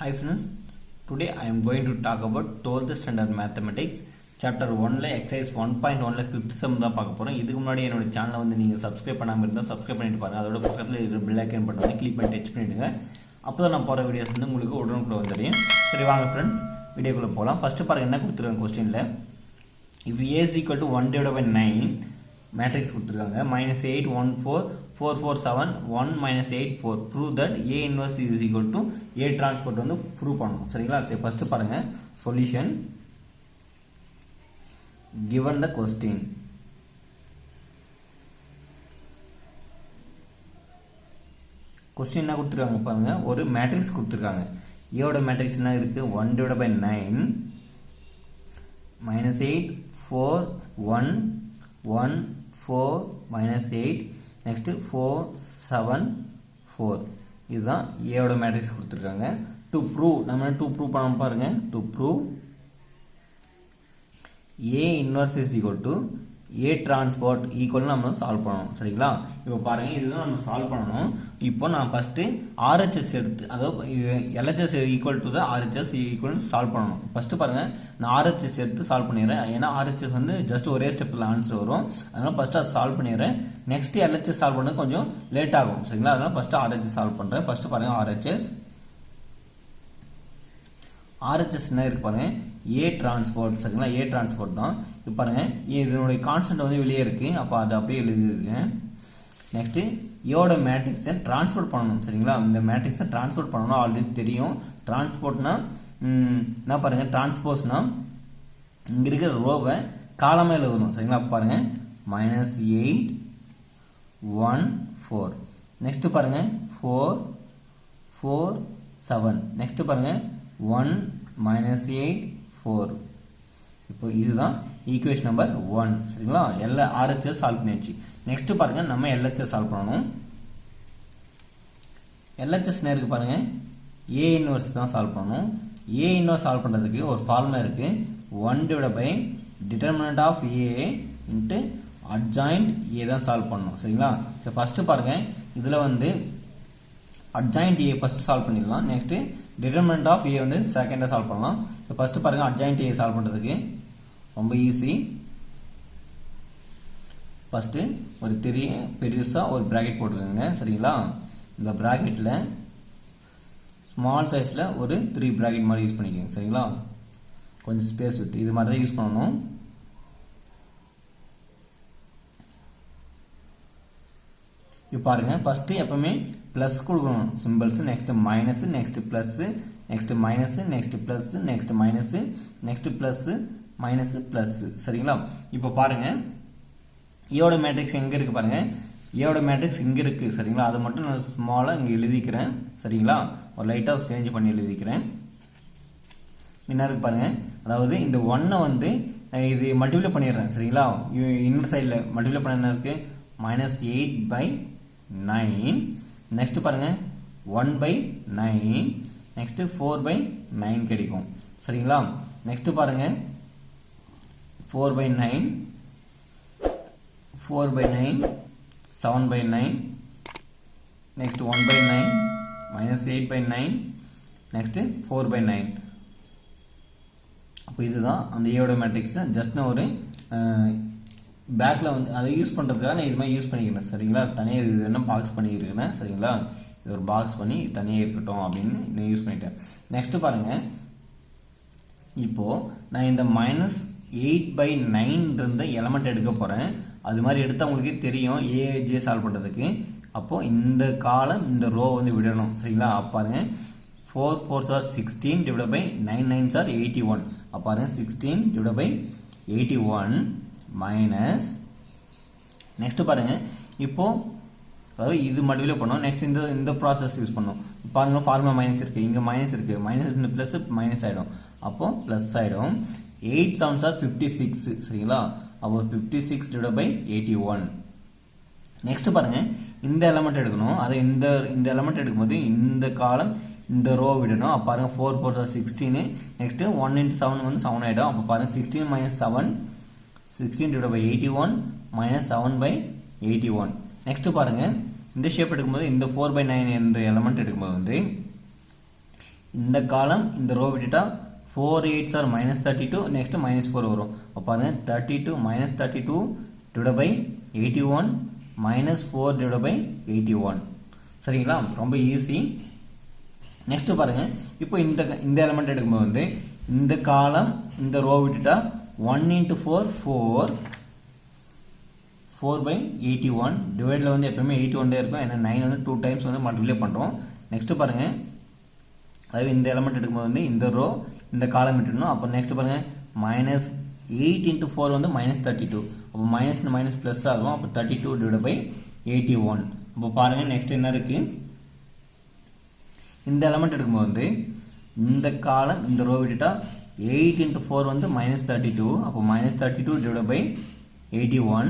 Hi friends, today I am going to talk about 12th standard mathematics chapter 1 exercise 1.1 5th sum தான் பார்க்க போறோம். இதுக்கு முன்னாடி என்னோட சேனலை வந்து நீங்க சப்ஸ்கிரைப் பண்ணாம இருந்தா சப்ஸ்கிரைப் பண்ணிட்டு பாருங்க. அதோட பக்கத்துல இருக்கிற பெல் ஐகான் பட்டனை கிளிக் பண்ணி டச் பண்ணிடுங்க. அப்பதான் நான் போற வீடியோஸ் வந்து உங்களுக்கு உடனுக்குடன் வந்துடும். சரி வாங்க फ्रेंड्स, வீடியோக்குள்ள போலாம். ஃபர்ஸ்ட் பாருங்க என்ன கொடுத்திருக்காங்க क्वेश्चनல. If a is equal to 1 divided by 9 matrix கொடுத்திருக்காங்க. -8 1 4 4 4 7 1 -8 4 prove that a inverse is equal to a transport வந்து ப்ரூவ் பண்ணனும். சரிங்களா? சரி ஃபர்ஸ்ட் பாருங்க சொல்யூஷன். given the question என்ன கொடுத்திருக்காங்க பாருங்க. ஒரு மேட்ரிக்ஸ் கொடுத்திருக்காங்க. a ஓட மேட்ரிக்ஸ் என்ன இருக்கு? 1 divided by 9 -8 4 1 1 4 -8 next 4 7 4 இதுதான் a ஓட மேட்ரிக்ஸ் கொடுத்திருக்காங்க. to prove நம்ம to prove பண்ணனும் பாருங்க. to prove a inverse is equal to a transport equal நம்ம சால்வ் பண்ணனும். சரிங்களா? இப்போ பாருங்க இதுதான் நம்ம சால்வ் பண்ணனும். இப்போ நான் ஃபர்ஸ்ட் RHS எடுத்து அதாவது LHS equal to the RHS equal solve பண்ணனும். ஃபர்ஸ்ட் பாருங்க நான் RHS எடுத்து சால்வ் பண்ணிறேன். ஏனா RHS வந்து ஜஸ்ட் ஒரே ஸ்டெப்ல ஆன்சர் வரும். அதனால ஃபர்ஸ்ட் அதை சால்வ் பண்ணிறேன். நெக்ஸ்ட் LHS சால்வ் பண்ண கொஞ்சம் லேட் ஆகும். சரிங்களா? அதனால ஃபர்ஸ்ட் RHS சால்வ் பண்றேன். ஃபர்ஸ்ட் பாருங்க RHS என்ன இருக்கு பாருங்க A டிரான்ஸ்போர்ட். சரிங்களா? A டிரான்ஸ்போர்ட் தான். இப்போ பாருங்க இதனுடைய கான்ஸ்டன்ட் வந்து வெளியே இருக்கு. அப்ப அது அப்படியே எழுதி இருக்கேன். நெக்ஸ்ட் A ஓட மேட்ரிக்ஸை டிரான்ஸ்போர்ட் பண்ணனும். சரிங்களா? இந்த மேட்ரிக்ஸை டிரான்ஸ்போர்ட் பண்ணனும் ஆல்ரெடி தெரியும். டிரான்ஸ்போர்ட்னா என்ன பாருங்க டிரான்ஸ்போஸ்னா இங்க இருக்கிற ரோவை காலமா எழுதணும். சரிங்களா? பாருங்க -8 1 4 நெக்ஸ்ட் பாருங்க 4 4 7 நெக்ஸ்ட் பாருங்க 1 -8 4 இப்போ இதுதான் ஈக்குவேஷன் நம்பர் 1. சரிங்களா? எல்லா RHS சால்வ் பண்ணியாச்சு. நெக்ஸ்ட் பாருங்க நம்ம LHS சால்வ் பண்ணனும். LHS நேருக்கு பாருங்க A இன்வர்ஸ் தான் சால்வ் பண்ணனும். A இன்வர்ஸ் சால்வ் பண்றதுக்கு ஒரு ஃபார்முலா இருக்கு. 1 divided by determinant of A into adjoint A தான் சால்வ் பண்ணனும். சரிங்களா? சோ ஃபர்ஸ்ட் பாருங்க இதுல வந்து adjoint A ஃபர்ஸ்ட் சால்வ் பண்ணிடலாம். நெக்ஸ்ட் determinant of A வந்து செகண்டா சால்வ் பண்ணலாம். சோ ஃபர்ஸ்ட் பாருங்க adjoint A சால்வ் பண்றதுக்கு ரொம்ப ஈஸி. ஃபர்ஸ்ட் ஒரு பெருசா ஒரு பிராக்கெட் போட்டுக்கோங்க. சரிங்களா? இந்த பிராக்கெட்ல ஸ்மால் சைஸ்ல ஒரு 3 பிராக்கெட் மாதிரி யூஸ் பண்ணிக்கோங்க. சரிங்களா? கொஞ்சம் ஸ்பேஸ் விட்டு இது மாதிரி தான் யூஸ் பண்ணனும். இப்போ பாருங்க ஃபர்ஸ்ட் எப்பவுமே பிளஸ் கொடுக்கணும் symbols. Next minus next plus next minus next plus next minus next plus minus plus. சரிங்களா? இப்போ பாருங்க A ஓட மேட்ரிக்ஸ் எங்க இருக்கு பாருங்க. A ஓட மேட்ரிக்ஸ் இங்க இருக்கு. சரிங்களா? அதை மட்டும் நான் ஸ்மாலா இங்க எழுதிக்கிறேன். சரிங்களா? ஒரு லைட்டா சேஞ்ச் பண்ணி எழுதிக்கிறேன். என்ன இருக்கு பாருங்க. அதாவது இந்த 1 வந்து இது மல்டிப்ளை பண்ணிடுறேன். சரிங்களா? இன்னர் சைடுல மல்டிப்ளை பண்ண என்ன இருக்கு -8 by 9 நெக்ஸ்ட் பாருங்க 1 by 9 நெக்ஸ்ட் 4 by 9 கிடைக்கும். சரிங்களா? நெக்ஸ்ட் பாருங்க 4 by 9 4 by 9 7 by 9 next 1 by 9 -8 by 9 next 4 by 9. அப்போ இதுதான் அந்த A ஓட மேட்ரிக்ஸ். ஜஸ்ட் நான் ஒரு பேக்ல வந்து அதை யூஸ் பண்றதுக்காக நான் இது மாதிரி யூஸ் பண்ணிக்கிறேன். சரிங்களா? தனியாக இது என்ன பாக்ஸ் பண்ணியிருக்கேன். சரிங்களா? இது ஒரு பாக்ஸ் பண்ணி தனியாக இருக்கட்டும் அப்படின்னு நான் யூஸ் பண்ணிட்டேன். நெக்ஸ்ட் பாருங்க இப்போ நான் இந்த -8 by 9 இருந்த எலிமெண்ட் எடுக்க போறேன். அது மாதிரி எடுத்தா உங்களுக்கு தெரியும் AJ சால்வ் பண்றதுக்கு. அப்போ இந்த காலம் இந்த ரோ வந்து விடணும். சரிங்களா? அப்ப பாருங்க 4 4s are 16 divided by 9 9s are 81. அப்ப பாருங்க 16 divided by 81 மைனஸ் நெக்ஸ்ட் பாருங்க இப்போ அதாவது இது மல்டிப்ளை பண்ணோம். நெக்ஸ்ட் இந்த ப்ராசஸ் யூஸ் பண்ணோம். பாருங்க ஃபார்முலா மைனஸ் இருக்கு, இங்க மைனஸ் இருக்கு. மைனஸ் பிளஸ் மைனஸ் ஆயிடும். அப்போ பிளஸ் ஆயிடும். 8 7s are 56. சரிங்களா? அப்போ 56 divided by 81. நெக்ஸ்ட் பாருங்க இந்த எலிமெண்ட் எடுக்கணும். அதை இந்த எலிமெண்ட் எடுக்கும்போது இந்த காலம் இந்த ரோ விடணும். அப்ப பாருங்க 4 4s are 16 நெக்ஸ்ட் 1 into 7 வந்து 7 ஆயிடும். அப்ப பாருங்க 16 minus 7 16 divided by 81 minus 7 by 81. Next பாருங்க இந்த ஷேப் எடுக்கும்போது இந்த 4 by 9 என்ற எலிமெண்ட் எடுக்கும்போது வந்து இந்த காலம் இந்த ரோ விட்டுட்டா 4 8s are -32 next -4 வரும். அப்போ பாருங்க 32 -32 divided by 81 -4 divided by 81. சரிங்களா, ரொம்ப ஈஸி. நெக்ஸ்ட் பாருங்க, இப்போ இந்த எலிமெண்ட் எடுக்கும்போது வந்து இந்த காலம் இந்த ரோ விட்டுட்டா 1 into 4 4 by 81 டிவைட்ல வந்து எப்பவுமே 81 தான் இருக்கும். ஏன்னா 9 வந்து 2 டைம்ஸ் வந்து மல்டிப்ளை பண்றோம். நெக்ஸ்ட் பாருங்க, அதாவது இந்த எலிமெண்ட் எடுக்கும்போது வந்து இந்த ரோ இந்த காலம் விட்டுடணும். அப்போ நெக்ஸ்ட் பாருங்க -8 into 4 வந்து -32. அப்போ மைனஸ் மைனஸ் பிளஸ் ஆகும். அப்போ 32 divided by 81. அப்போ பாருங்க நெக்ஸ்ட் என்ன இருக்கு, இந்த எலிமெண்ட் எடுக்கும்போது வந்து இந்த காலம் இந்த ரோ விட்டுட்டா 8 into 4 வந்து -32. அப்போ -32 divided by 81.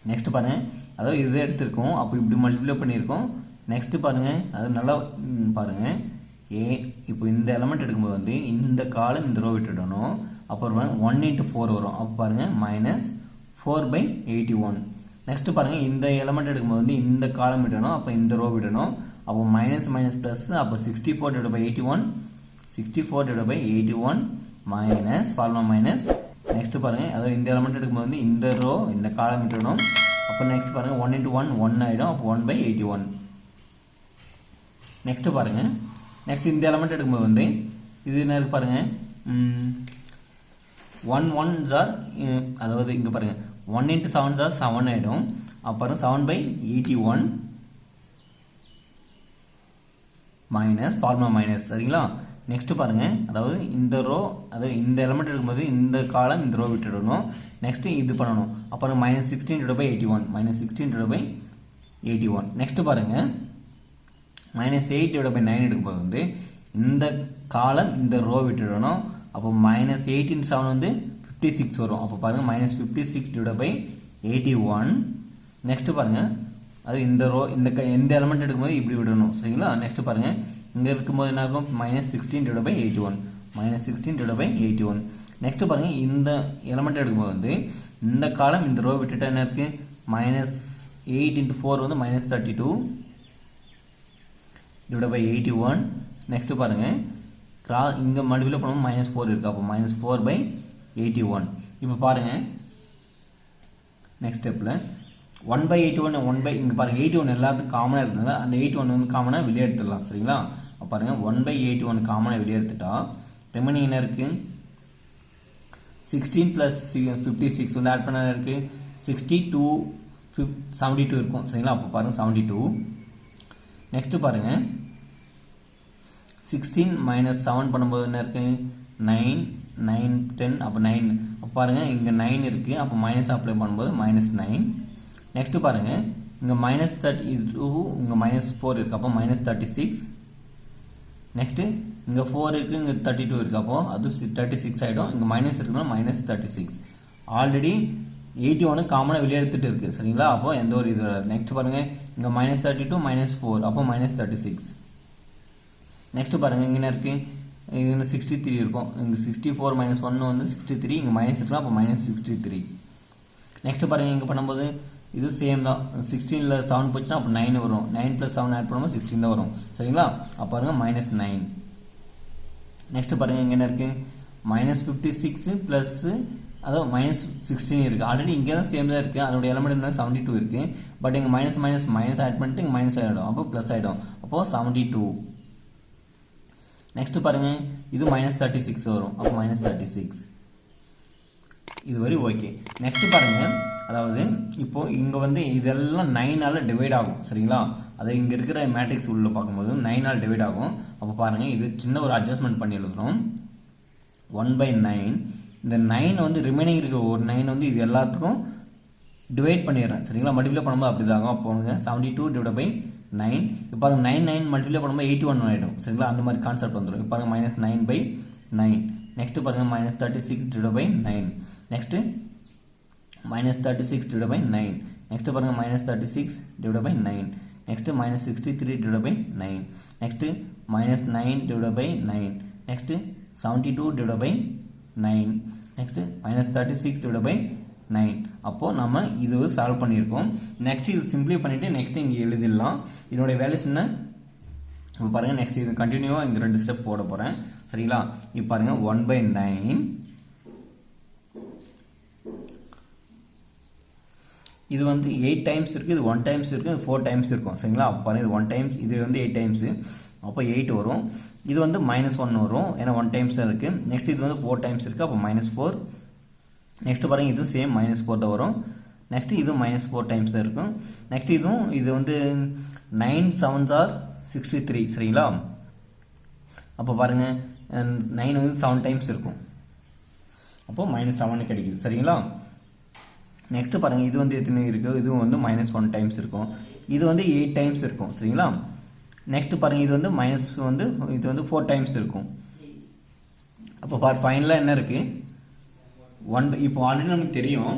நெக்ஸ்ட் பாருங்க, அதாவது இதை எடுத்திருக்கோம். அப்போ இப்படி மல்டிப்ளை பண்ணியிருக்கோம். நெக்ஸ்ட் பாருங்க, அது நல்லா பாருங்க, இப்போ இந்த எலிமெண்ட் எடுக்கும்போது வந்து இந்த காலம் இந்த ரோ விட்டுடணும். அப்புறம் 1 into 4 வரும். அப்போ பாருங்க -4 by 81. நெக்ஸ்ட் பாருங்க, இந்த எலிமெண்ட் எடுக்கும்போது வந்து இந்த காலம் விடணும். அப்போ இந்த ரோ விடணும். அப்போ மைனஸ் மைனஸ் பிளஸ். அப்போ 64 divided by 81 64 divided by 81 minus formula minus. Next பாருங்க, அதாவது இந்த எலிமெண்ட் எடுக்கும்போது வந்து இந்த ரோ இந்த காலம் விடணும். அப்போ நெக்ஸ்ட் பாருங்க 1 into 1 1 ஆயிடும். அப்போ 1 by 81. நெக்ஸ்ட் பாருங்க, நெக்ஸ்ட் இந்த எலிமெண்ட் எடுக்கும்போது வந்து இது என்ன இருக்கு பாருங்க, 1 1s are, அதாவது இங்க பாருங்க 1 into 7s are 7 ஆயிடும். அப்புறம் 7 by 81 மைனஸ் ஃபார்முலா மைனஸ். சரிங்களா, நெக்ஸ்ட் பாருங்க, அதாவது இந்த ரோ அதாவது இந்த எலிமெண்ட் எடுக்கும்போது இந்த காலம் இந்த ரோ விட்டுடணும். நெக்ஸ்ட் இது பண்ணணும். அப்புறம் -16 divided by 81 -16 divided by 81. Next பாருங்க, -8 divided by 9 எடுக்கும்போது வந்து இந்த காலம் இந்த ரோ விட்டுடணும். அப்போ -8 into 7 வந்து 56 வரும். அப்போ பாருங்க -56 divided by 81. நெக்ஸ்ட் பாருங்க, அது இந்த ரோ இந்த எலிமெண்ட் எடுக்கும்போது இப்படி விடணும். சரிங்களா, நெக்ஸ்ட் பாருங்க, இங்க இருக்கும்போது என்ன ஆகும், -16 divided by 81 -16 divided by 81. Next பாருங்க, இந்த எலிமெண்ட் எடுக்கும்போது வந்து இந்த காலம் இந்த ரோ விட்டுட்டா என்ன இருக்கு, -8 into 4 வந்து -32 divided by 81. நெக்ஸ்ட் பாருங்க, இங்க மல்டிப்ளை பண்ணும்போது -4 இருக்கு. அப்போ -4 by 81. இப்போ பாருங்க நெக்ஸ்ட் ஸ்டெப்ல 1 by 81 1 by இங்க பாருங்க 81 எல்லாத்துக்கும் காமனா இருக்குதுங்க. அந்த 81 வந்து காமனா வெளியே எடுத்துடலாம். சரிங்களா, அப்ப பாருங்க 1 by 81 காமனா வெளியே எடுத்துட்டா ரிமைனிங் என்ன இருக்கு, 16 plus 56 வந்து ஆட் பண்ண இருக்கு 62 72 இருக்கும். சரிங்களா, அப்ப பாருங்க 72. நெக்ஸ்ட் பாருங்க 16 minus 7 பண்ணும்போது என்ன இருக்கு, 9 9 10. அப்போ 9. அப்போ பாருங்க இங்க 9 இருக்கு. அப்போ மைனஸ் அப்ளை பண்ணும்போது -9. நெக்ஸ்ட் பாருங்க, இங்க -32 இங்க -4 இருக்கு. அப்போ -36. நெக்ஸ்ட் இங்க 4 இருக்கு, இங்க 32 இருக்கு. அப்போ அது 36 ஆயிடும். இங்க மைனஸ் இருக்குன்னா -36. ஆல்ரெடி 81 காமனா வெளியே எடுத்துட்டு இருக்கு. சரிங்களா, அப்போ எந்த ஒரு இது. நெக்ஸ்ட் பாருங்க, இங்க -32 -4. அப்போ -36. நெக்ஸ்ட் பாருங்க, இங்க என்ன இருக்கு, இங்க 63 இருக்கும். இங்க 64 -1 வந்து 63. இங்க மைனஸ் இருக்கலாம். அப்போ -63. நெக்ஸ்ட் பாருங்க, இங்க பண்ணும்போது இது சேம் தான். 16ல 7 போச்சுன்னா அப்போ 9 வரும். 9 plus 7 ஆட் பண்ணும்போது 16 தான் வரும். சரிங்களா, அப்போ பாருங்க -9. நெக்ஸ்ட் பாருங்க, இங்க என்ன இருக்கு, -56 பிளஸ் அதாவது -16 இருக்கு. ஆல்ரெடி இங்கே தான் சேம் தான் இருக்கு. அதோட எலிமெண்ட் என்ன 72 இருக்கு. பட் இங்க மைனஸ் ஆட் பண்ணிட்டு இங்க மைனஸ் ஆயிடும். அப்போ பிளஸ் ஆயிடும். அப்போ 72. நெக்ஸ்ட் பாருங்க, இது -36 வரும். அப்போ -36. இது வரை ஓகே. நெக்ஸ்ட் பாருங்க, அதாவது இப்போ இங்க வந்து இதெல்லாம் 9ஆல டிவைட் ஆகும். சரிங்களா, அது இங்க இருக்கிற மேட்ரிக்ஸ் உள்ள பார்க்கும்போது 9ஆல டிவைட் ஆகும். அப்போ பாருங்க, இது சின்ன ஒரு அட்ஜஸ்ட்மெண்ட் பண்ணி எழுதுறோம். 1/9. இந்த 9 வந்து ரிமைனிங் இருக்கிற ஒரு 9 வந்து இது எல்லாத்துக்கும் டிவைட் பண்ணிடுறேன். சரிங்களா, மல்டிப்ளை பண்ணும்போது அப்படிதாகும். அப்போ 72 divided by 9. இப்போ பாருங்க 9 9 மல்டிப்ளை பண்ணும்போது 81 ஆயிடும். சரிங்களா, அந்த மாதிரி கான்செப்ட் வந்துடும். இப்போ பாருங்க -9/9. நெக்ஸ்ட் பாருங்க -36 divided by 9. Next -36 divided by 9. Next பாருங்க -36 divided by 9. Next -63 divided by 9. Next -9 divided by 9. Next 72 divided by 9. Next -36 divided by 9. அப்போ நம்ம இது சால்வ் பண்ணியிருக்கோம். நெக்ஸ்ட் இது சிம்பிளை பண்ணிட்டு நெக்ஸ்ட் இங்கே எழுதிடலாம். இதனுடைய வேல்யூஸ் என்ன, இப்போ பாருங்கள் நெக்ஸ்ட் இது கண்டினியூவாக இங்கே 2 ஸ்டெப் போட போகிறேன் சரிங்களா. இப்போ பாருங்கள் 1/9 இது வந்து 8 டைம்ஸ் இருக்குது, இது 1 டைம்ஸ் இருக்குது, இது 4 டைம்ஸ் இருக்கும் சரிங்களா. அப்போ பாருங்கள் இது 1 டைம்ஸ், இது வந்து 8 டைம்ஸு, அப்போ 8 வரும். இது வந்து -1 வரும் ஏன்னா 1 டைம்ஸ் தான் இருக்குது. நெக்ஸ்ட் இது வந்து 4 டைம்ஸ் இருக்குது, அப்போ -4. நெக்ஸ்ட் பாருங்கள் இது சேம் -4 தான் வரும். நெக்ஸ்ட் இது -4 டைம்ஸ் தான் இருக்கும். நெக்ஸ்ட் இதுவும் இது வந்து 9 7s are 63 சரிங்களா. அப்போ பாருங்கள் 9 வந்து 7 டைம்ஸ் இருக்கும், அப்போ -7 கிடைக்குது சரிங்களா. நெக்ஸ்ட் பாருங்கள் இது வந்து எத்தனை இருக்குது, இதுவும் வந்து -1 டைம்ஸ் இருக்கும், இது வந்து 8 டைம்ஸ் இருக்கும் சரிங்களா. நெக்ஸ்ட் பாருங்கள் இது வந்து இது வந்து 4 டைம்ஸ் இருக்கும். அப்போ ஃபைனலாக என்ன இருக்குது 1. இப்போ ஆல்ரெடி நமக்கு தெரியும்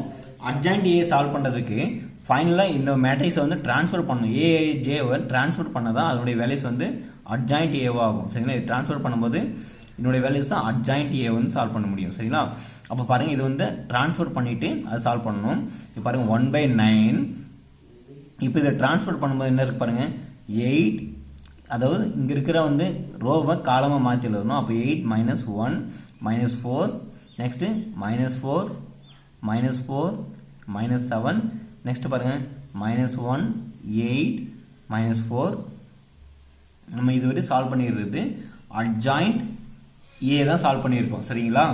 அட்ஜாயிண்ட் ஏ சால்வ் பண்ணுறதுக்கு ஃபைனலாக இந்த மேட்ரிக்ஸை வந்து ட்ரான்ஸ்ஃபர் பண்ணணும். ஏஜேவை ட்ரான்ஸ்ஃபர் பண்ண தான் அதனுடைய வேல்யூஸ் வந்து அட்ஜாயிண்ட் ஏவாகும் சரிங்களா. இது ட்ரான்ஸ்ஃபர் பண்ணும்போது இதனுடைய வேல்யூஸ் தான் அட்ஜாயிண்ட் ஏ வந்து சால்வ் பண்ண முடியும் சரிங்களா. அப்போ பாருங்கள் இது வந்து ட்ரான்ஸ்ஃபர் பண்ணிவிட்டு அதை சால்வ் பண்ணணும். இப்போ பாருங்கள் 1/9. இப்போ இதை ட்ரான்ஸ்ஃபர் பண்ணும்போது என்ன இருக்கு பாருங்கள் 8, அதாவது இங்கே இருக்கிற வந்து ரோவை காலமாக மாற்றி எழுதணும். அப்போ 8 -1 -4, நெக்ஸ்ட்டு -4 -4 -7, நெக்ஸ்ட் பாருங்கள் -1 8 -4. நம்ம இதுவரை சால்வ் பண்ணிடுறது அட்ஜாயிண்ட் ஏ தான் சால்வ் பண்ணியிருக்கோம் சரிங்களா.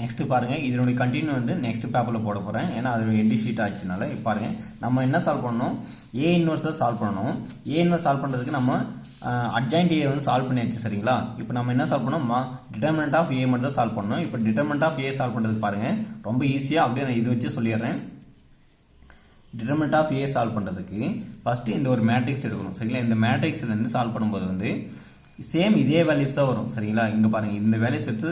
நெக்ஸ்ட் பாருங்கள் இதனுடைய கண்டினியூ வந்து நெக்ஸ்ட் பேப்பரில் போட போகிறேன் ஏன்னா அது எம்டி ஷீட் ஆச்சுனால. இப்போ பாருங்கள் நம்ம என்ன சால்வ் பண்ணணும், ஏ இன்வர்ஸ் தான் சால்வ் பண்ணணும். ஏ இன்வர்ஸ் சால்வ் பண்ணுறதுக்கு நம்ம அட்ஜாயிண்ட் ஏ வந்து சால்வ் பண்ணியாச்சு சரிங்களா. இப்போ நம்ம என்ன சால்வ் பண்ணோம், டிட்டர்மினன்ட் ஆஃப் ஏ மட்டும் தான் சால்வ் பண்ணணும். இப்போ டிட்டர்மினன்ட் ஆஃப் ஏ சால்வ் பண்ணுறதுக்கு பாருங்கள் ரொம்ப ஈஸியாக அப்படியே நான் இது வச்சு சொல்லிடுறேன். டிட்டர்மினன்ட் ஆஃப் ஏ சால்வ் பண்ணுறதுக்கு ஃபஸ்ட்டு இந்த ஒரு மேட்ரிக்ஸ் எடுக்கணும் சரிங்களா. இந்த மேட்ரிக்ஸ்லேருந்து சால்வ் பண்ணும்போது வந்து சேம் இதே வேல்யூஸ் தான் வரும் சரிங்களா. இங்கே பாருங்கள் இந்த வேல்யூஸ் எடுத்து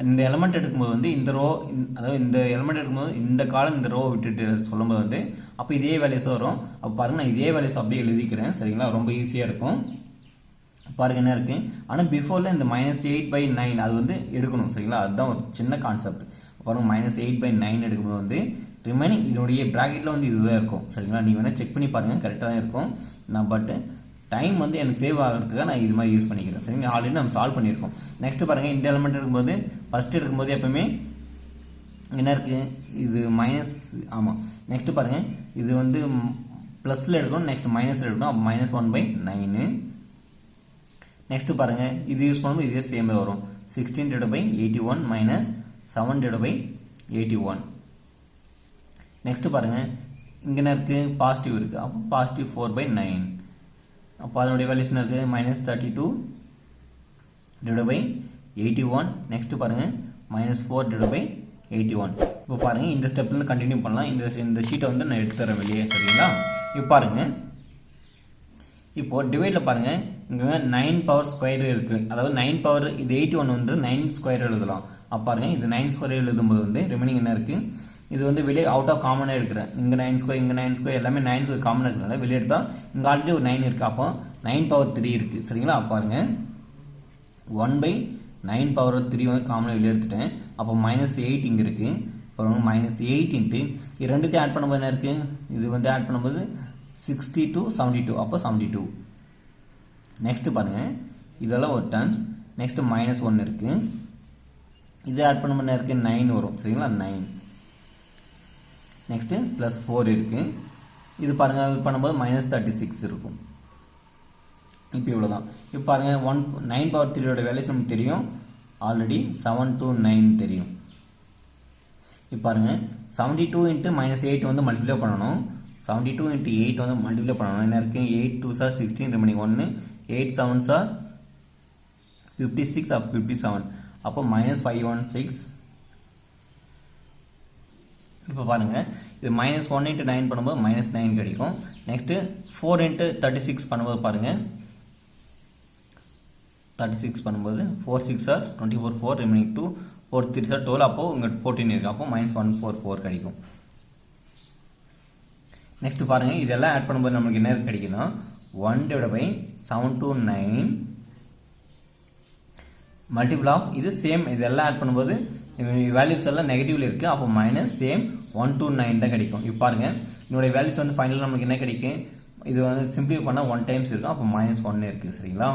இந்த எலமெண்ட் எடுக்கும்போது வந்து இந்த ரோ, அதாவது இந்த எலமெண்ட் எடுக்கும்போது இந்த காலம் இந்த ரோ விட்டுட்டு சொல்லும்போது வந்து அப்போ இதே வேல்யூஸ் வரும். அப்போ பாருங்கள் நான் இதே வேல்யூஸ் அப்படியே எழுதிக்கிறேன் சரிங்களா, ரொம்ப ஈஸியாக இருக்கும். பாருங்கள் என்ன இருக்குது, ஆனால் பிஃபோரில் இந்த -8/9 அது வந்து எடுக்கணும் சரிங்களா. அதுதான் ஒரு சின்ன கான்செப்ட். பாருங்கள் -8/9 எடுக்கும்போது வந்து ரிமைனிங் இதனுடைய ப்ராக்கெட்டில் வந்து இதுதான் இருக்கும் சரிங்களா. நீங்கள் வேணால் செக் பண்ணி பாருங்கள் கரெக்டாக தான் இருக்கும். நான் பட்டு டைம் வந்து எனக்கு சேவ் ஆகிறதுக்காக நான் இது மாதிரி யூஸ் பண்ணிக்கிறேன் சரிங்க. ஆல்ரெடி நம்ம சால்வ் பண்ணியிருக்கோம். நெக்ஸ்ட் பாருங்கள் இந்த எலிமெண்ட் இருக்கும்போது ஃபஸ்ட்டு இருக்கும்போது எப்பவுமே என்ன இருக்குது, இது மைனஸ், ஆமாம். நெக்ஸ்ட் பாருங்கள் இது வந்து ப்ளஸில் எடுக்கணும், நெக்ஸ்ட் மைனஸில் எடுக்கணும். அப்போ -1/9. நெக்ஸ்ட் பாருங்கள் இது யூஸ் பண்ணும்போது இதே சேம் தான் வரும். 16/81 -7/81. நெக்ஸ்ட் பாருங்கள் இங்கே என்ன இருக்குது, பாசிட்டிவ் இருக்குது. அப்போ +4/9. அப்போ அதனுடைய வேல்யூஸ் என்ன இருக்குது, -32/81. நெக்ஸ்ட் பாருங்கள் -4/81. இப்போ பாருங்கள் இந்த ஸ்டெப்லேருந்து கண்டினியூ பண்ணலாம். இந்த ஷீட்டை வந்து நான் எடுத்து தரேன் வெளியே சரிங்களா. இப்போ பாருங்கள் இப்போது டிவைடில் பாருங்கள் இங்கே 9 பவர் ஸ்கொயர் இருக்குது. அதாவது 9 பவர் இது 81 வந்து 9 ஸ்கொயர் எழுதலாம். அப்போ பாருங்கள் இது 9 ஸ்கொயர் எழுதும்போது வந்து ரிமைனிங் என்ன இருக்குது, இது வந்து வெளியே அவுட் ஆஃப் காமனாக எடுக்கிறேன். இங்கே 9 ஸ்கொயர் இங்கே 9 ஸ்கொயர் எல்லாமே 9 ஸ்கொயர் காமனாக இருக்கிறனால வெளியே எடுத்தால் இங்கே ஆல்ரெடி ஒரு 9 இருக்குது. அப்போ 9/3 இருக்குது சரிங்களா. பாருங்கள் 1/9 பவர் 3 வந்து காமனாக வெளியே எடுத்துட்டேன். அப்போ -8 இங்கே இருக்குது. அப்புறம் -8 இன்ட்டு இது ரெண்டுத்தையும் ஆட் பண்ணும்போது என்ன இருக்குது, இது வந்து ஆட் பண்ணும்போது 62 72. அப்போ 72. நெக்ஸ்ட் பாருங்கள் இதெல்லாம் ஒரு டேர்ம்ஸ். நெக்ஸ்ட் -1 இருக்குது. இதை ஆட் பண்ணும்போது என்ன இருக்குது, 9 வரும் சரிங்களா. 9. நெக்ஸ்ட்டு +4 இருக்குது. இது பாருங்கள் பண்ணும்போது -36 இருக்கும். இப்போ இவ்வளோ தான். இப்போ பாருங்கள் 9/3 வேல்யூஸ் நமக்கு தெரியும் ஆல்ரெடி. 7 to 9 தெரியும். இப்போ பாருங்கள் 72 இன்ட்டு -8 வந்து மல்டிப்ளை பண்ணணும். 72 இன்ட்டு 8 வந்து மல்டிப்ளை பண்ணணும். என்ன இருக்குது, 8 2s are 16 remaining 1, 8 7s are 56 அப்போ 57. அப்போ -516. இப்போ பாருங்கள் இது -1 இன்ட்டு 9 பண்ணும்போது -9 கிடைக்கும். நெக்ஸ்ட்டு 4 இன்ட்டு 36 பண்ணும்போது பாருங்கள் 36 பண்ணும்போது 4 6 are 24 4 ரிமைனிங் 2 4 3s are 12. அப்போது உங்கள் 14 இருக்குது. அப்போ -144 கிடைக்கும். நெக்ஸ்ட் பாருங்கள் இதெல்லாம் ஆட் பண்ணும்போது நம்மளுக்கு என்ன கிடைக்குதுன்னா 1/7 to 9 மல்டிபிள் ஆஃப் இது சேம். இதெல்லாம் ஆட் பண்ணும்போது வேல்யூஸ் எல்லாம் நெகட்டிவ்ல இருக்குது. அப்போ -1 to 9 தான் கிடைக்கும். இப்போ பாருங்கள் என்னுடைய வேல்யூஸ் வந்து ஃபைனலாக நமக்கு என்ன கிடைக்கும், இது வந்து சிம்பிளை பண்ணால் 1 டைம்ஸ் இருக்கும், அப்போ -1 இருக்குது. சரிங்களா?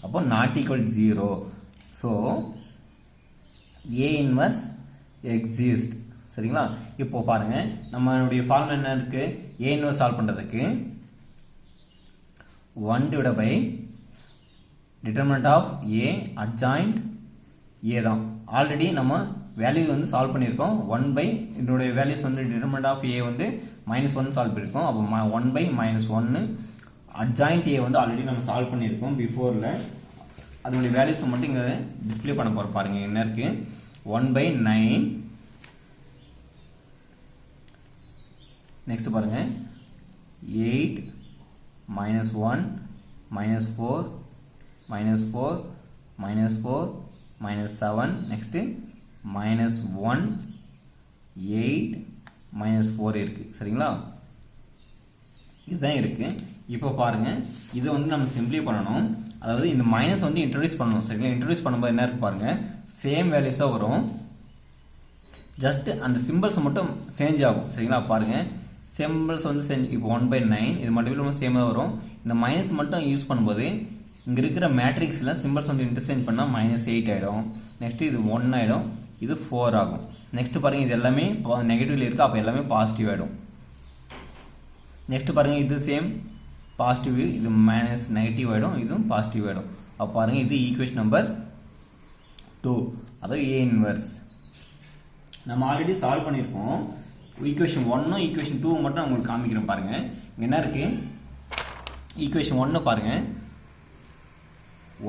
அப்போ not equal 0. So A inverse exist. சரிங்களா? இப்போ பாருங்கள், நம்மளுடைய ஃபார்முலா என்ன இருக்குது? A இன்வர்ஸ் சால்வ் பண்ணுறதுக்கு 1 determinant of A adjoint A தான். ஆல்ரெடி நம்ம வேல்யூ வந்து சால்வ் பண்ணியிருக்கோம். 1 இதனுடைய வேல்யூஸ் வந்து டிட்டர்மினன்ட் ஆஃப் A வந்து -1 சால்வ் பண்ணியிருக்கோம். அப்போ 1/-1 அட்ஜாயிண்ட் A வந்து ஆல்ரெடி நம்ம சால்வ் பண்ணியிருக்கோம் பிஃபோரில். அதனுடைய வேல்யூஸ் மட்டும் இங்கே டிஸ்பிளே பண்ண போகிற பாருங்க. என்ன இருக்கு? 1/9. நெக்ஸ்ட் பாருங்க, 8 -1 -4 -4 -4 -7. நெக்ஸ்ட் -1 8 -4 இருக்கு. சரிங்களா? இதுதான் இருக்கு. இப்போ பாருங்க, இது வந்து நம்ம சிம்பிளை பண்ணணும். அதாவது இந்த மைனஸ் வந்து இன்ட்ரோடியூஸ் பண்ணணும். சரிங்களா? இன்ட்ரோடியூஸ் பண்ணும்போது என்ன இருக்கு பாருங்க, சேம் வேல்யூஸாக வரும். ஜஸ்ட் அந்த சிம்பிள்ஸ் மட்டும் சேஞ்ச் ஆகும். சரிங்களா? பாருங்க, சிம்பிள்ஸ் வந்து சேஞ்ச். இப்போ 1/9 இது மட்டும் சேமாக வரும். இந்த மைனஸ் மட்டும் யூஸ் பண்ணும்போது இங்கே இருக்கிற மேட்ரிக்ஸில் சிம்பிள்ஸ் வந்து இன்டர்சேஞ்ச் பண்ணால் -8 ஆகிடும். நெக்ஸ்ட் இது 1 ஆகிடும், இது 4 ஆகும். நெக்ஸ்ட் பாருங்க, இது எல்லாமே நெகட்டிவ்ல இருக்கு, அப்போ எல்லாமே பாசிட்டிவ் ஆகிடும். நெக்ஸ்ட் பாருங்க, இது சேம் பாசிட்டிவ், இது நெகட்டிவ் ஆகிடும், இதுவும் பாசிட்டிவ் ஆகிடும். அப்போ பாருங்க, இது ஈக்குவேஷன் நம்பர் 2, அதாவது A இன்வர்ஸ். நம்ம ஆல்ரெடி சால்வ் பண்ணியிருக்கோம். ஈக்குவேஷன் 1 ஈக்குவேஷன் 2 மட்டும் நான் உங்களுக்கு காமிக்கிறேன் பாருங்க. இங்கே என்ன இருக்கு? ஈக்குவேஷன் 1 பாருங்க,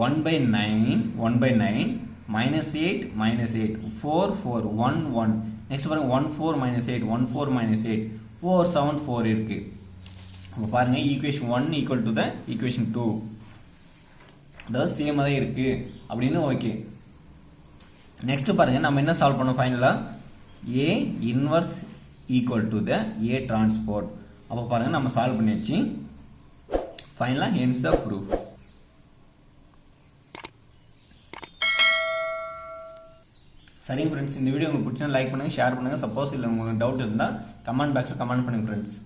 1/9 -8 -8 4 4 1 1. நெக்ஸ்ட் பாருங்க, 1 4 -8 1 4 -8 4 7 4 இருக்கு. அப்போ பாருங்க, equation 1 equal to the equation 2, அதாவது சேமாக தான் இருக்கு அப்படின்னு. ஓகே, நெக்ஸ்ட் பாருங்க, நம்ம என்ன சால்வ் பண்ணோம் ஃபைனலாக? A inverse equal to the A transport. அப்போ பாருங்க, நம்ம சால்வ் பண்ணியாச்சு. ஃபைனலாக ஹென்ஸ் த ப்ரூஃப். சரிங்க ஃப்ரெண்ட்ஸ், இந்த வீடியோ உங்களுக்கு பிடிச்சா லைக் பண்ணுங்கள், ஷேர் பண்ணுங்கள். சப்போஸ் இல்லை உங்களுக்கு டவுட் இருந்தால் கமெண்ட் பாக்ஸில் கமெண்ட் பண்ணுங்கள் ஃப்ரெண்ட்ஸ்.